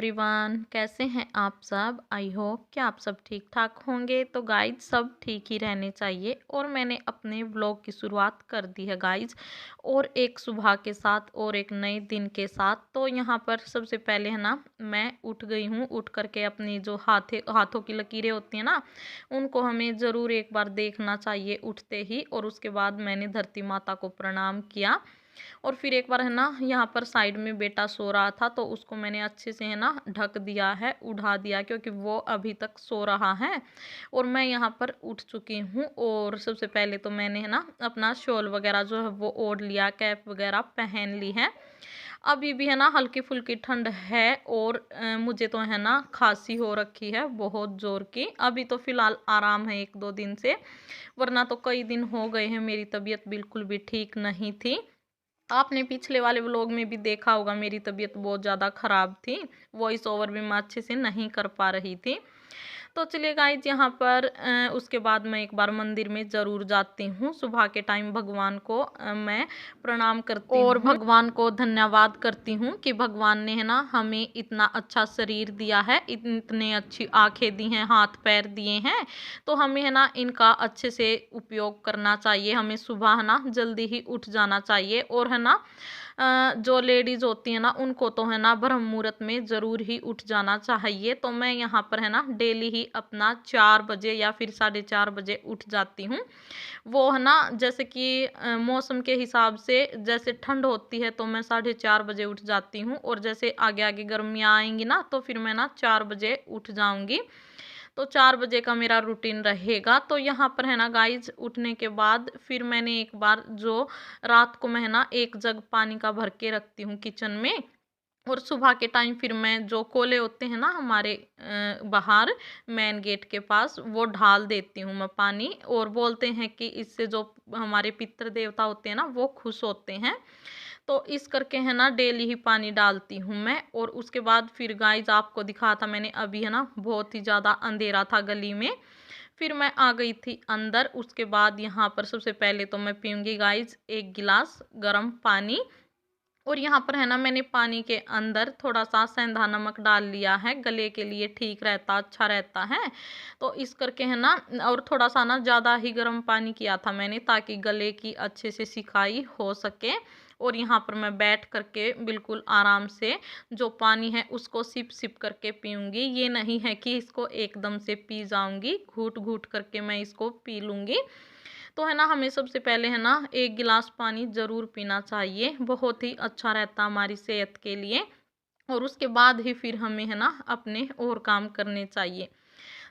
Everyone, कैसे हैं आप सब। आई होप कि आप सब ठीक ठाक होंगे। तो गाइज सब ठीक ही रहने चाहिए और मैंने अपने व्लॉग की शुरुआत कर दी है गाइज, और एक सुबह के साथ और एक नए दिन के साथ। तो यहाँ पर सबसे पहले है ना, मैं उठ गई हूँ। उठ करके अपनी जो हाथों की लकीरें होती हैं ना, उनको हमें ज़रूर एक बार देखना चाहिए उठते ही। और उसके बाद मैंने धरती माता को प्रणाम किया। और फिर एक बार है ना, यहाँ पर साइड में बेटा सो रहा था तो उसको मैंने अच्छे से है ना ढक दिया है, उठा दिया, क्योंकि वो अभी तक सो रहा है। और मैं यहाँ पर उठ चुकी हूँ। और सबसे पहले तो मैंने है ना अपना शॉल वगैरह जो है वो ओढ़ लिया, कैप वगैरह पहन ली है। अभी भी है ना हल्की फुल्की ठंड है। और मुझे तो है ना खांसी हो रखी है बहुत जोर की। अभी तो फिलहाल आराम है 1-2 दिन से, वरना तो कई दिन हो गए हैं मेरी तबीयत बिल्कुल भी ठीक नहीं थी। आपने पिछले वाले व्लॉग में भी देखा होगा, मेरी तबीयत बहुत ज़्यादा ख़राब थी। वॉइस ओवर भी मैं अच्छे से नहीं कर पा रही थी। तो चलिए गाइज, यहाँ पर उसके बाद मैं एक बार मंदिर में ज़रूर जाती हूँ। सुबह के टाइम भगवान को मैं प्रणाम करती हूँ और भगवान को धन्यवाद करती हूँ कि भगवान ने है ना हमें इतना अच्छा शरीर दिया है, इतने अच्छी आंखें दी हैं, हाथ पैर दिए हैं। तो हमें है ना इनका अच्छे से उपयोग करना चाहिए। हमें सुबह है ना जल्दी ही उठ जाना चाहिए। और है ना जो लेडीज़ होती है ना, उनको तो है ना ब्रह्म मुहूर्त में ज़रूर ही उठ जाना चाहिए। तो मैं यहाँ पर है ना डेली ही अपना 4 बजे या फिर 4:30 बजे उठ जाती हूँ। वो है ना जैसे कि मौसम के हिसाब से, जैसे ठंड होती है तो मैं 4:30 बजे उठ जाती हूँ। और जैसे आगे आगे गर्मियाँ आएंगी ना, तो फिर मैं ना 4 बजे उठ जाऊँगी। तो 4 बजे का मेरा रूटीन रहेगा। तो यहाँ पर है ना गाइज, उठने के बाद फिर मैंने एक बार जो रात को मैं है ना 1 जग पानी का भर के रखती हूँ किचन में। और सुबह के टाइम फिर मैं जो कोले होते हैं ना हमारे बाहर मेन गेट के पास, वो ढाल देती हूँ मैं पानी। और बोलते हैं कि इससे जो हमारे पितृ देवता होते हैं ना, वो खुश होते हैं। तो इस करके है ना डेली ही पानी डालती हूँ मैं। और उसके बाद फिर गाइज आपको दिखा था मैंने अभी है ना, बहुत ही ज़्यादा अंधेरा था गली में। फिर मैं आ गई थी अंदर। उसके बाद यहाँ पर सबसे पहले तो मैं पीऊँगी गाइज 1 गिलास गर्म पानी। और यहाँ पर है ना मैंने पानी के अंदर थोड़ा सा सेंधा नमक डाल लिया है, गले के लिए ठीक रहता, अच्छा रहता है। तो इस करके है ना, और थोड़ा सा ना ज़्यादा ही गर्म पानी किया था मैंने, ताकि गले की अच्छे से सिकाई हो सके। और यहाँ पर मैं बैठ करके बिल्कुल आराम से जो पानी है उसको सिप सिप करके पीऊँगी। ये नहीं है कि इसको एकदम से पी जाऊँगी, घूट घूट करके मैं इसको पी लूँगी। तो है ना हमें सबसे पहले है ना 1 गिलास पानी ज़रूर पीना चाहिए, बहुत ही अच्छा रहता हमारी सेहत के लिए। और उसके बाद ही फिर हमें है ना अपने और काम करने चाहिए।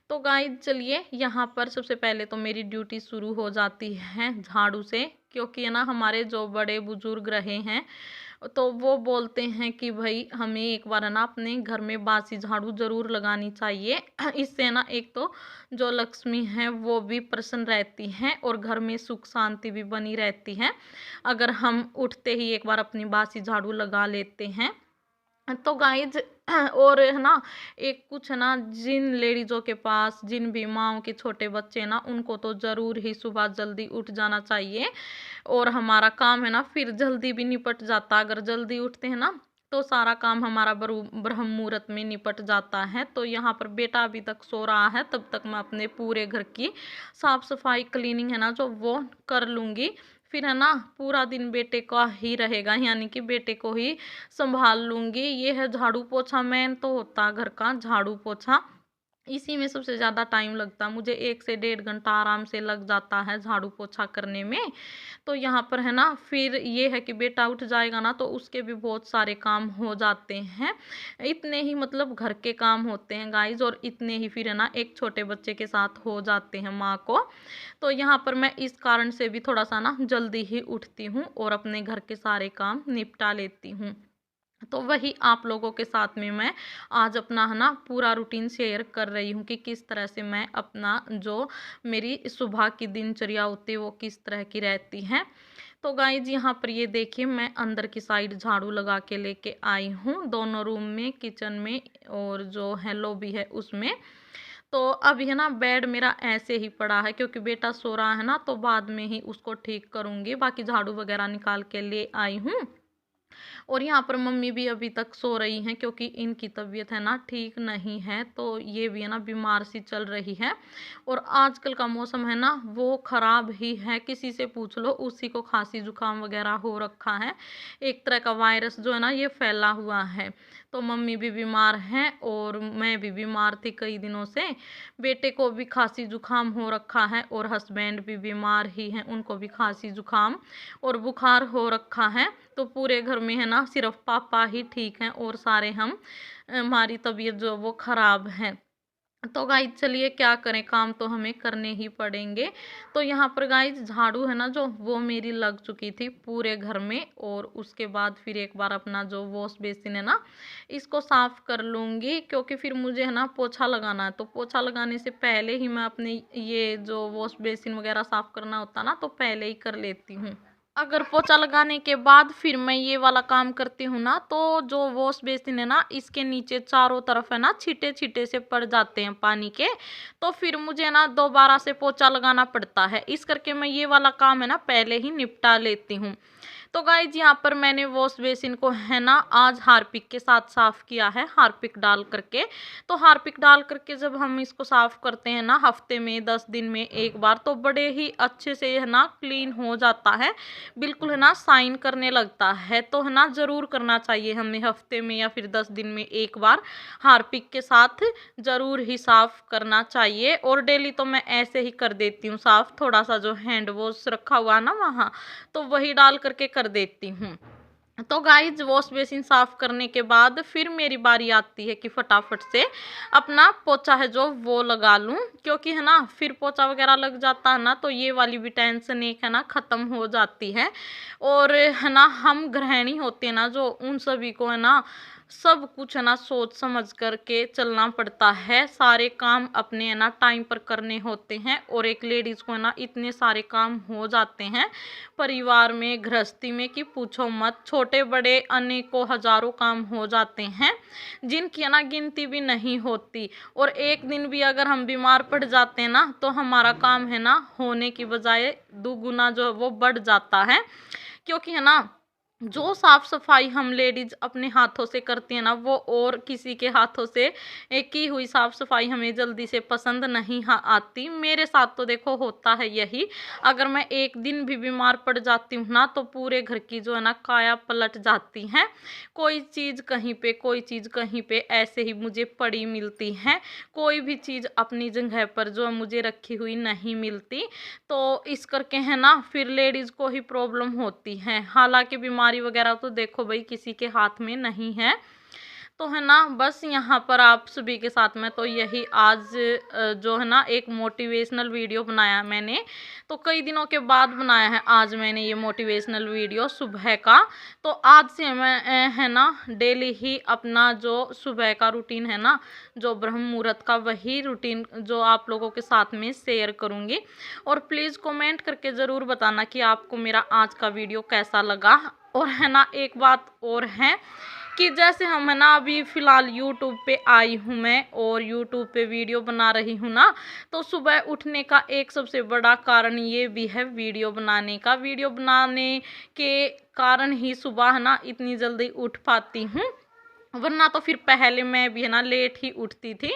तो गाइज चलिए, यहाँ पर सबसे पहले तो मेरी ड्यूटी शुरू हो जाती है झाड़ू से। क्योंकि है ना हमारे जो बड़े बुजुर्ग रहे हैं, तो वो बोलते हैं कि भाई हमें एक बार है ना अपने घर में बासी झाड़ू ज़रूर लगानी चाहिए। इससे ना एक तो जो लक्ष्मी है वो भी प्रसन्न रहती हैं और घर में सुख शांति भी बनी रहती है, अगर हम उठते ही एक बार अपनी बासी झाड़ू लगा लेते हैं। तो गाइज और है ना, एक कुछ है ना, जिन लेडीज़ों के पास, जिन भी माँओं के छोटे बच्चे हैं ना, उनको तो ज़रूर ही सुबह जल्दी उठ जाना चाहिए। और हमारा काम है ना फिर जल्दी भी निपट जाता। अगर जल्दी उठते हैं ना, तो सारा काम हमारा ब्रह्म मुहूर्त में निपट जाता है। तो यहाँ पर बेटा अभी तक सो रहा है, तब तक मैं अपने पूरे घर की साफ सफाई क्लीनिंग है ना जो वो कर लूँगी। फिर है ना पूरा दिन बेटे का ही रहेगा, यानी कि बेटे को ही संभाल लूँगी। ये है झाड़ू पोछा, मेन तो होता घर का झाड़ू पोछा। इसी में सबसे ज़्यादा टाइम लगता, मुझे 1 से 1.5 घंटा आराम से लग जाता है झाड़ू पोछा करने में। तो यहाँ पर है ना फिर ये है कि बेटा उठ जाएगा ना, तो उसके भी बहुत सारे काम हो जाते हैं। इतने ही मतलब घर के काम होते हैं गाइज, और इतने ही फिर है ना एक छोटे बच्चे के साथ हो जाते हैं माँ को। तो यहाँ पर मैं इस कारण से भी थोड़ा सा ना जल्दी ही उठती हूँ और अपने घर के सारे काम निपटा लेती हूँ। तो वही आप लोगों के साथ में मैं आज अपना है ना पूरा रूटीन शेयर कर रही हूँ कि किस तरह से मैं अपना जो मेरी सुबह की दिनचर्या होती है वो किस तरह की रहती है। तो गाइज यहाँ पर ये देखिए, मैं अंदर की साइड झाड़ू लगा के लेके आई हूँ, दोनों रूम में, किचन में और जो है लॉबी है उसमें। तो अभी है ना बेड मेरा ऐसे ही पड़ा है, क्योंकि बेटा सो रहा है ना, तो बाद में ही उसको ठीक करूँगी। बाकी झाड़ू वगैरह निकाल के ले आई हूँ। और यहाँ पर मम्मी भी अभी तक सो रही हैं क्योंकि इनकी तबीयत है ना ठीक नहीं है, तो ये भी है ना बीमार सी चल रही है। और आजकल का मौसम है ना वो ख़राब ही है, किसी से पूछ लो उसी को खांसी जुकाम वगैरह हो रखा है। एक तरह का वायरस जो है ना ये फैला हुआ है। तो मम्मी भी बीमार हैं और मैं भी बीमार थी कई दिनों से। बेटे को भी खांसी जुकाम हो रखा है और हस्बैंड भी बीमार ही हैं, उनको भी खांसी जुकाम और बुखार हो रखा है। तो पूरे घर में है ना सिर्फ पापा ही ठीक हैं और सारे हम हमारी तबीयत जो वो ख़राब है। तो गाइज चलिए क्या करें, काम तो हमें करने ही पड़ेंगे। तो यहाँ पर गाइज झाड़ू है ना जो वो मेरी लग चुकी थी पूरे घर में, और उसके बाद फिर एक बार अपना जो वॉश बेसिन है ना इसको साफ कर लूँगी, क्योंकि फिर मुझे है ना पोछा लगाना है। तो पोछा लगाने से पहले ही मैं अपने ये जो वॉश बेसिन वगैरह साफ करना होता ना तो पहले ही कर लेती हूँ। अगर पोछा लगाने के बाद फिर मैं ये वाला काम करती हूँ ना तो जो वॉश बेसिन है ना इसके नीचे चारों तरफ है ना छींटे छींटे से पड़ जाते हैं पानी के, तो फिर मुझे ना दोबारा से पोछा लगाना पड़ता है। इस करके मैं ये वाला काम है ना पहले ही निपटा लेती हूँ। तो गाइज यहाँ पर मैंने वॉश बेसिन को है ना आज हार्पिक के साथ साफ किया है, हार्पिक डाल करके। तो हार्पिक डाल करके जब हम इसको साफ करते हैं ना हफ्ते में 10 दिन में एक बार, तो बड़े ही अच्छे से है ना क्लीन हो जाता है, बिल्कुल है ना साइन करने लगता है। तो है ना ज़रूर करना चाहिए हमें हफ्ते में या फिर 10 दिन में एक बार हार्पिक के साथ ज़रूर ही साफ करना चाहिए। और डेली तो मैं ऐसे ही कर देती हूँ साफ, थोड़ा सा जो हैंड वॉश रखा हुआ ना वहाँ तो वही डाल करके कर देती हूँ। तो गाइज वॉश बेसिन साफ करने के बाद फिर मेरी बारी आती है कि फटाफट से अपना पोछा है जो वो लगा लूं, क्योंकि है ना फिर पोछा वगैरह लग जाता है ना तो ये वाली भी टेंशन एक है ना ख़त्म हो जाती है। और है ना हम गृहिणी होते हैं ना जो, उन सभी को है ना सब कुछ है ना सोच समझ करके चलना पड़ता है, सारे काम अपने है ना टाइम पर करने होते हैं। और एक लेडीज़ को है ना इतने सारे काम हो जाते हैं परिवार में, गृहस्थी में कि पूछो मत, छोटे बड़े अनेकों हजारों काम हो जाते हैं जिनकी है ना गिनती भी नहीं होती। और एक दिन भी अगर हम बीमार पड़ जाते हैं ना तो हमारा काम है ना होने की बजाय दुगुना जो है वो बढ़ जाता है। क्योंकि है ना जो साफ सफाई हम लेडीज अपने हाथों से करती है ना वो और किसी के हाथों से की हुई साफ सफाई हमें जल्दी से पसंद नहीं आती। मेरे साथ तो देखो होता है यही, अगर मैं एक दिन भी बीमार पड़ जाती हूँ ना तो पूरे घर की जो है ना काया पलट जाती है। कोई चीज़ कहीं पे कोई चीज़ कहीं पे ऐसे ही मुझे पड़ी मिलती है, कोई भी चीज़ अपनी जगह पर जो मुझे रखी हुई नहीं मिलती। तो इस करके है ना फिर लेडीज़ को ही प्रॉब्लम होती है। हालांकि बीमारी वगैरह तो देखो भाई किसी के हाथ में नहीं है। तो है ना बस यहाँ पर आप सभी के साथ में तो यही आज जो है ना एक मोटिवेशनल वीडियो बनाया मैंने, तो कई दिनों के बाद बनाया है आज मैंने ये मोटिवेशनल वीडियो सुबह का। तो आज से मैं है ना डेली ही अपना जो सुबह का रूटीन है ना जो ब्रह्म मुहूर्त का, वही रूटीन जो आप लोगों के साथ में शेयर करूँगी। और प्लीज़ कमेंट करके ज़रूर बताना कि आपको मेरा आज का वीडियो कैसा लगा। और है ना एक बात और है कि जैसे हम है ना अभी फ़िलहाल यूट्यूब पे आई हूँ मैं और यूट्यूब पे वीडियो बना रही हूँ ना, तो सुबह उठने का एक सबसे बड़ा कारण ये भी है वीडियो बनाने का। वीडियो बनाने के कारण ही सुबह है ना इतनी जल्दी उठ पाती हूँ, वरना तो फिर पहले मैं भी है ना लेट ही उठती थी।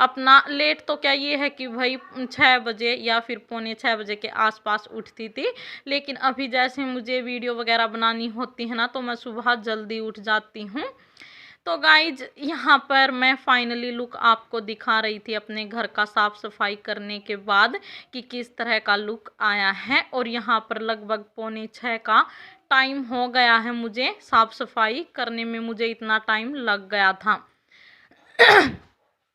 अपना लेट तो क्या ये है कि भाई 6 बजे या फिर पौने 6 बजे के आसपास उठती थी, लेकिन अभी जैसे मुझे वीडियो वगैरह बनानी होती है ना तो मैं सुबह जल्दी उठ जाती हूँ। तो गाइज यहाँ पर मैं फाइनली लुक आपको दिखा रही थी अपने घर का साफ़ सफाई करने के बाद कि किस तरह का लुक आया है। और यहाँ पर लगभग पौने 6 का टाइम हो गया है, मुझे साफ़ सफाई करने में मुझे इतना टाइम लग गया था।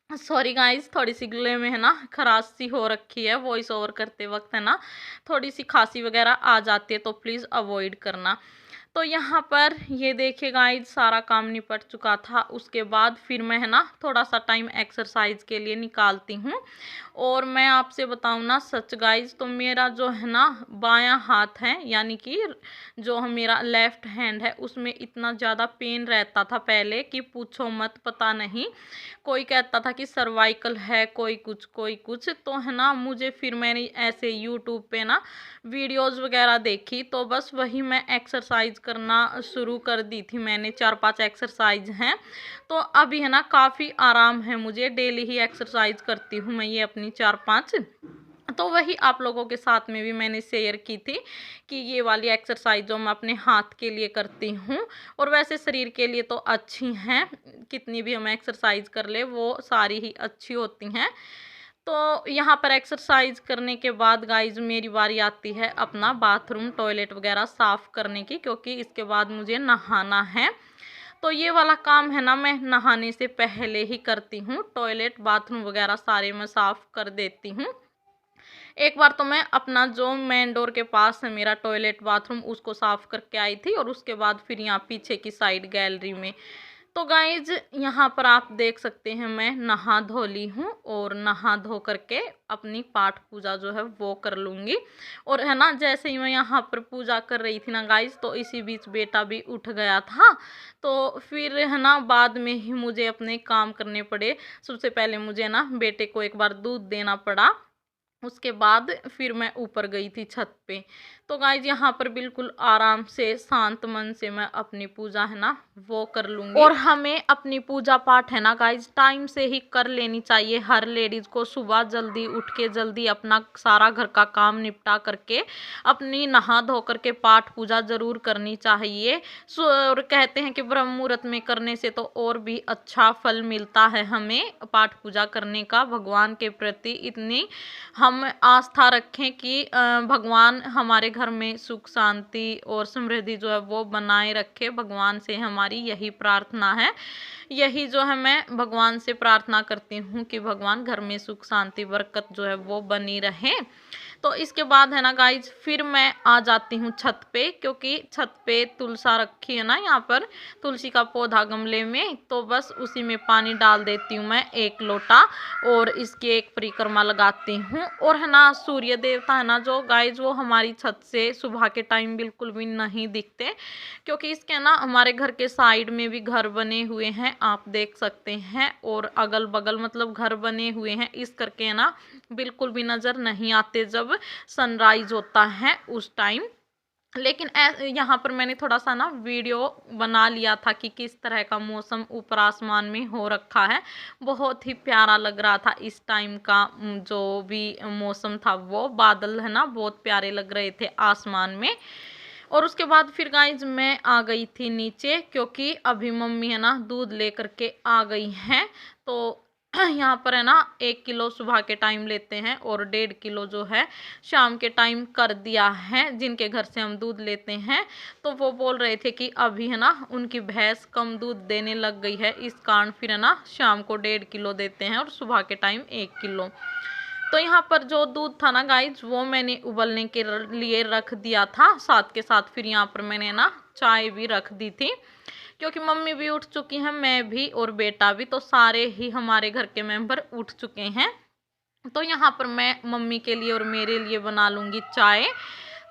सॉरी गाइज, थोड़ी सी गले में है ना खराश सी हो रखी है, वॉइस ओवर करते वक्त है ना थोड़ी सी खांसी वगैरह आ जाती है, तो प्लीज़ अवॉइड करना। तो यहाँ पर ये देखिए गाइज सारा काम निपट चुका था। उसके बाद फिर मैं है ना थोड़ा सा टाइम एक्सरसाइज के लिए निकालती हूँ। और मैं आपसे बताऊं ना सच गाइज, तो मेरा जो है ना बायां हाथ है, यानी कि जो मेरा लेफ्ट हैंड है, उसमें इतना ज़्यादा पेन रहता था पहले कि पूछो मत। पता नहीं, कोई कहता था कि सर्वाइकल है, कोई कुछ तो है ना। मुझे फिर मैंने ऐसे यूट्यूब पे ना वीडियोस वगैरह देखी, तो बस वही मैं एक्सरसाइज करना शुरू कर दी थी मैंने। 4-5 एक्सरसाइज हैं, तो अभी है ना काफ़ी आराम है मुझे। डेली ही एक्सरसाइज करती हूँ मैं ये अपनी 4-5। तो वही आप लोगों के साथ में भी मैंने शेयर की थी कि ये वाली एक्सरसाइज जो मैं अपने हाथ के लिए करती हूँ, और वैसे शरीर के लिए तो अच्छी हैं, कितनी भी हम एक्सरसाइज कर ले वो सारी ही अच्छी होती हैं। तो यहाँ पर एक्सरसाइज करने के बाद गाइज मेरी बारी आती है अपना बाथरूम टॉयलेट वगैरह साफ़ करने की, क्योंकि इसके बाद मुझे नहाना है। तो ये वाला काम है ना मैं नहाने से पहले ही करती हूँ। टॉयलेट बाथरूम वगैरह सारे मैं साफ़ कर देती हूँ। एक बार तो मैं अपना जो मेन डोर के पास है मेरा टॉयलेट बाथरूम, उसको साफ़ करके आई थी, और उसके बाद फिर यहाँ पीछे की साइड गैलरी में। तो गाइज यहाँ पर आप देख सकते हैं मैं नहा धो ली हूँ, और नहा धो करके अपनी पाठ पूजा जो है वो कर लूँगी। और है ना, जैसे ही मैं यहाँ पर पूजा कर रही थी ना गाइज, तो इसी बीच बेटा भी उठ गया था। तो फिर है ना बाद में ही मुझे अपने काम करने पड़े। सबसे पहले मुझे ना बेटे को एक बार दूध देना पड़ा, उसके बाद फिर मैं ऊपर गई थी छत पे। तो गाइज यहाँ पर बिल्कुल आराम से शांत मन से मैं अपनी पूजा है ना वो कर लूँगी। और हमें अपनी पूजा पाठ है ना गाइज टाइम से ही कर लेनी चाहिए। हर लेडीज़ को सुबह जल्दी उठ के जल्दी अपना सारा घर का काम निपटा करके अपनी नहा धो करके पाठ पूजा ज़रूर करनी चाहिए। और कहते हैं कि ब्रह्म मुहूर्त में करने से तो और भी अच्छा फल मिलता है हमें पाठ पूजा करने का। भगवान के प्रति इतनी हम आस्था रखें कि भगवान हमारे घर में सुख शांति और समृद्धि जो है वो बनाए रखे। भगवान से हमारी यही प्रार्थना है। यही जो है मैं भगवान से प्रार्थना करती हूँ कि भगवान घर में सुख शांति बरकत जो है वो बनी रहे। तो इसके बाद है ना गाइज फिर मैं आ जाती हूँ छत पे, क्योंकि छत पे तुलसा रखी है ना, यहाँ पर तुलसी का पौधा गमले में, तो बस उसी में पानी डाल देती हूँ मैं 1 लोटा, और इसकी एक परिक्रमा लगाती हूँ। और है ना सूर्य देवता है ना जो गाइज, वो हमारी छत से सुबह के टाइम बिल्कुल भी नहीं दिखते, क्योंकि इसके ना हमारे घर के साइड में भी घर बने हुए हैं, आप देख सकते हैं, और अगल बगल मतलब घर बने हुए हैं, इस करके ना बिल्कुल भी नज़र नहीं आते जब सनराइज होता है उस टाइम। लेकिन यहाँ पर मैंने थोड़ा सा ना वीडियो बना लिया था कि किस तरह का मौसम ऊपर आसमान में हो रखा है। बहुत ही प्यारा लग रहा था इस टाइम का जो भी मौसम था, वो बादल है ना बहुत प्यारे लग रहे थे आसमान में। और उसके बाद फिर गाइज मैं आ गई थी नीचे, क्योंकि अभी मम्मी है ना दूध लेकर के आ गई हैं। तो यहाँ पर है ना 1 किलो सुबह के टाइम लेते हैं, और 1.5 किलो जो है शाम के टाइम कर दिया है जिनके घर से हम दूध लेते हैं। तो वो बोल रहे थे कि अभी है ना उनकी भैंस कम दूध देने लग गई है, इस कारण फिर है ना शाम को 1.5 किलो देते हैं, और सुबह के टाइम 1 किलो। तो यहाँ पर जो दूध था ना गाइज, वो मैंने उबलने के लिए रख दिया था, साथ के साथ फिर यहाँ पर मैंने ना चाय भी रख दी थी, क्योंकि मम्मी भी उठ चुकी हैं, मैं भी और बेटा भी, तो सारे ही हमारे घर के मेंबर उठ चुके हैं। तो यहाँ पर मैं मम्मी के लिए और मेरे लिए बना लूँगी चाय।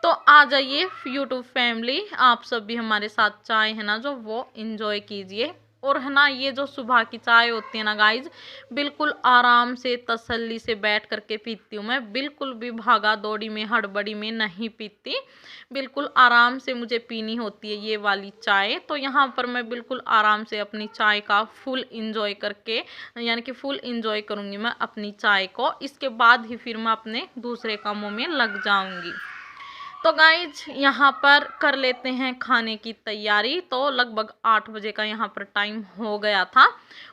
तो आ जाइए यूट्यूब फैमिली, आप सब भी हमारे साथ चाय है ना जो वो इंजॉय कीजिए। और है ना ये जो सुबह की चाय होती है ना गाइज, बिल्कुल आराम से तसल्ली से बैठ करके पीती हूँ मैं, बिल्कुल भी भागा दौड़ी में हड़बड़ी में नहीं पीती, बिल्कुल आराम से मुझे पीनी होती है ये वाली चाय। तो यहाँ पर मैं बिल्कुल आराम से अपनी चाय का फुल इंजॉय करके, यानी कि फुल इंजॉय करूँगी मैं अपनी चाय को। इसके बाद ही फिर मैं अपने दूसरे कामों में लग जाऊँगी। तो गाइज यहाँ पर कर लेते हैं खाने की तैयारी। तो लगभग 8 बजे का यहाँ पर टाइम हो गया था,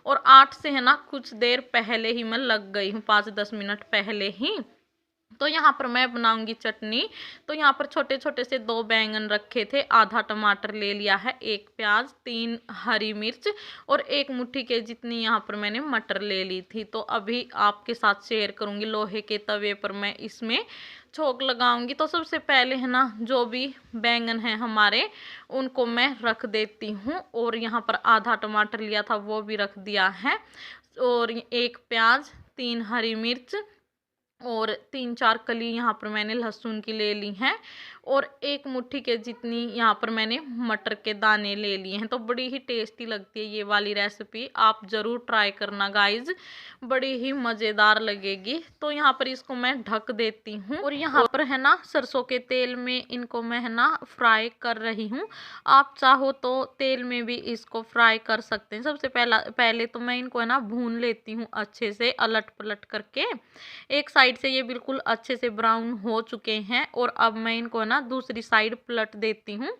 और 8 से है ना कुछ देर पहले ही मैं लग गई हूँ, 5-10 मिनट पहले ही। तो यहाँ पर मैं बनाऊंगी चटनी। तो यहाँ पर छोटे छोटे से 2 बैंगन रखे थे, आधा टमाटर ले लिया है, 1 प्याज, 3 हरी मिर्च, और 1 मुट्ठी के जितनी यहाँ पर मैंने मटर ले ली थी। तो अभी आपके साथ शेयर करूँगी, लोहे के तवे पर मैं इसमें छोंक लगाऊंगी। तो सबसे पहले है ना जो भी बैंगन है हमारे, उनको मैं रख देती हूँ, और यहाँ पर आधा टमाटर लिया था वो भी रख दिया है, और 1 प्याज, 3 हरी मिर्च, और 3-4 कली यहाँ पर मैंने लहसुन की ले ली हैं और 1 मुट्ठी के जितनी यहाँ पर मैंने मटर के दाने ले लिए हैं। तो बड़ी ही टेस्टी लगती है ये वाली रेसिपी, आप ज़रूर ट्राई करना गाइज, बड़ी ही मज़ेदार लगेगी। तो यहाँ पर इसको मैं ढक देती हूँ और यहाँ पर है ना सरसों के तेल में इनको मैं है ना फ्राई कर रही हूँ। आप चाहो तो तेल में भी इसको फ्राई कर सकते हैं। सबसे पहले तो मैं इनको है ना भून लेती हूँ अच्छे से अलट पलट करके। एक साइड से ये बिल्कुल अच्छे से ब्राउन हो चुके हैं और अब मैं इनको ना दूसरी साइड पलट देती हूँ।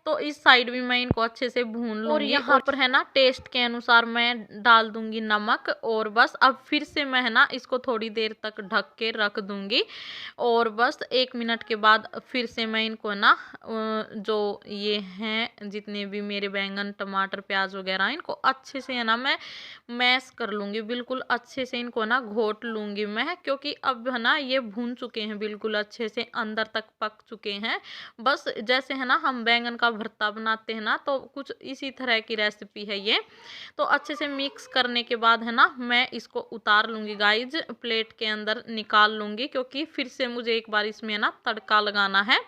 तो इस साइड भी मैं इनको अच्छे से भून लूँगी और यहाँ पर है ना टेस्ट के अनुसार मैं डाल दूँगी नमक और बस अब फिर से मैं है ना इसको थोड़ी देर तक ढक के रख दूँगी और बस 1 मिनट के बाद फिर से मैं इनको ना जो ये हैं जितने भी मेरे बैंगन टमाटर प्याज वगैरह इनको अच्छे से है ना मैं मैश कर लूँगी, बिल्कुल अच्छे से इनको ना घोट लूँगी मैं, क्योंकि अब है ना ये भून चुके हैं बिल्कुल अच्छे से अंदर तक पक चुके हैं। बस जैसे है ना हम बैंगन का भरता बनाते हैं ना, तो कुछ इसी तरह की रेसिपी है ये। तो अच्छे से मिक्स करने के बाद है ना मैं इसको उतार लूँगी गाइज, प्लेट के अंदर निकाल लूँगी, क्योंकि फिर से मुझे एक बार इसमें ना तड़का लगाना है।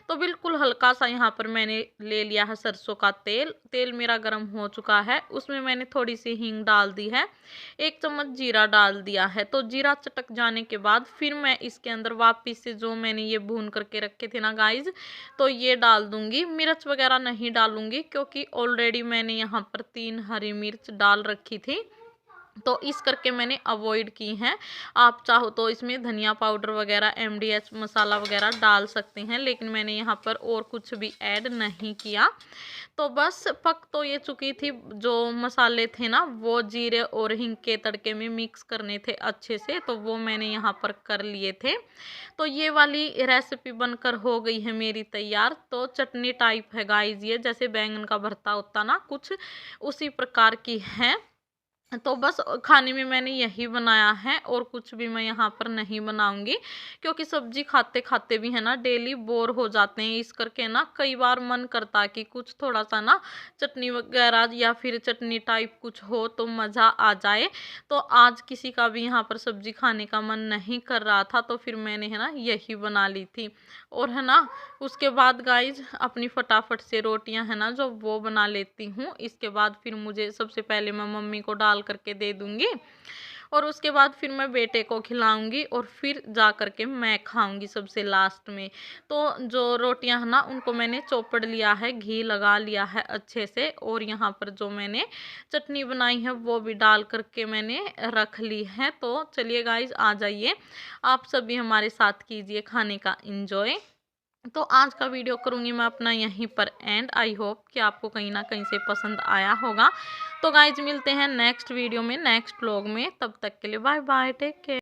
तो बिल्कुल हल्का सा यहाँ पर मैंने ले लिया है सरसों का तेल, तेल मेरा गर्म हो चुका है, उसमें मैंने थोड़ी सी हींग डाल दी है, 1 चम्मच जीरा डाल दिया है। तो जीरा चटक जाने के बाद फिर मैं इसके अंदर वापस से जो मैंने ये भून करके रखे थे ना गाइज, तो ये डाल दूंगी। मिर्च वगैरह नहीं डालूंगी क्योंकि ऑलरेडी मैंने यहाँ पर 3 हरी मिर्च डाल रखी थी, तो इस करके मैंने अवॉइड की हैं। आप चाहो तो इसमें धनिया पाउडर वगैरह MDH मसाला वगैरह डाल सकते हैं, लेकिन मैंने यहाँ पर और कुछ भी ऐड नहीं किया। तो बस पक तो ये चुकी थी, जो मसाले थे ना वो जीरे और हींग के तड़के में मिक्स करने थे अच्छे से, तो वो मैंने यहाँ पर कर लिए थे। तो ये वाली रेसिपी बनकर हो गई है मेरी तैयार। तो चटनी टाइप है गाइज ये, जैसे बैंगन का भरता होता ना कुछ उसी प्रकार की है। तो बस खाने में मैंने यही बनाया है और कुछ भी मैं यहाँ पर नहीं बनाऊंगी, क्योंकि सब्जी खाते खाते भी है ना डेली बोर हो जाते हैं। इस करके ना कई बार मन करता है कि कुछ थोड़ा सा ना चटनी वगैरह या फिर चटनी टाइप कुछ हो तो मज़ा आ जाए। तो आज किसी का भी यहाँ पर सब्जी खाने का मन नहीं कर रहा था, तो फिर मैंने है ना यही बना ली थी। और है ना उसके बाद गाइज अपनी फटाफट से रोटियां है ना जो वो बना लेती हूँ। इसके बाद फिर मुझे सबसे पहले मैं मम्मी को डाल करके दे दूँगी और उसके बाद फिर मैं बेटे को खिलाऊंगी और फिर जा करके मैं खाऊंगी सबसे लास्ट में। तो जो रोटियां है ना उनको मैंने चौपड़ लिया है, घी लगा लिया है अच्छे से, और यहाँ पर जो मैंने चटनी बनाई है वो भी डाल करके मैंने रख ली है। तो चलिए गाइज आ जाइए, आप सभी हमारे साथ कीजिए खाने का इंजॉय। तो आज का वीडियो करूँगी मैं अपना यहीं पर एंड। आई होप कि आपको कहीं ना कहीं से पसंद आया होगा। तो गाइज मिलते हैं नेक्स्ट वीडियो में, नेक्स्ट व्लॉग में, तब तक के लिए बाय बाय, टेक केयर।